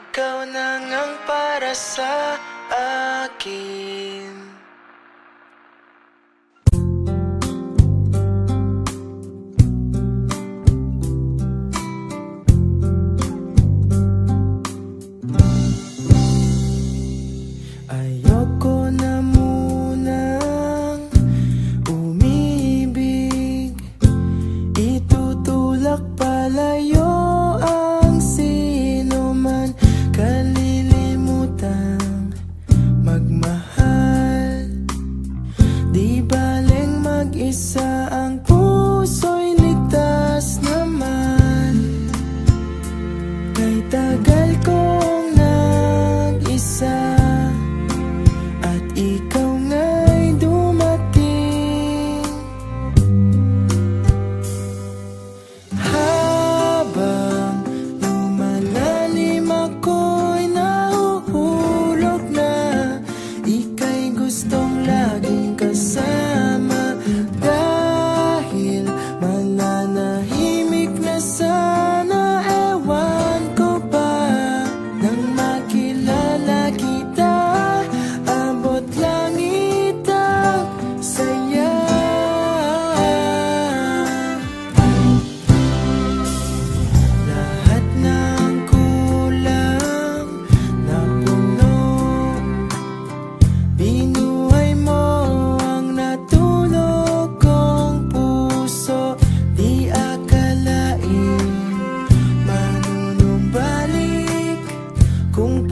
ikaw na ngang para sa akin. Ayoko na munang umibig, itutulak palayo ang sinuman, kalilimutang magmahal. Di baling mag-isa, ang puso'y ligtas naman. Kay tagal kong nag-isa at ikaw nga'y dumating. Habang lumalalim ako'y nahuhulog na, ika'y gustong laging kasama. Dahil mananahimik na sana, ewan ko ba, nang makilala kita, abot langit ang saya. Lahat ng kulang napuno, binuhay mo ang natulog kong puso. Di akalain manunumbalik kung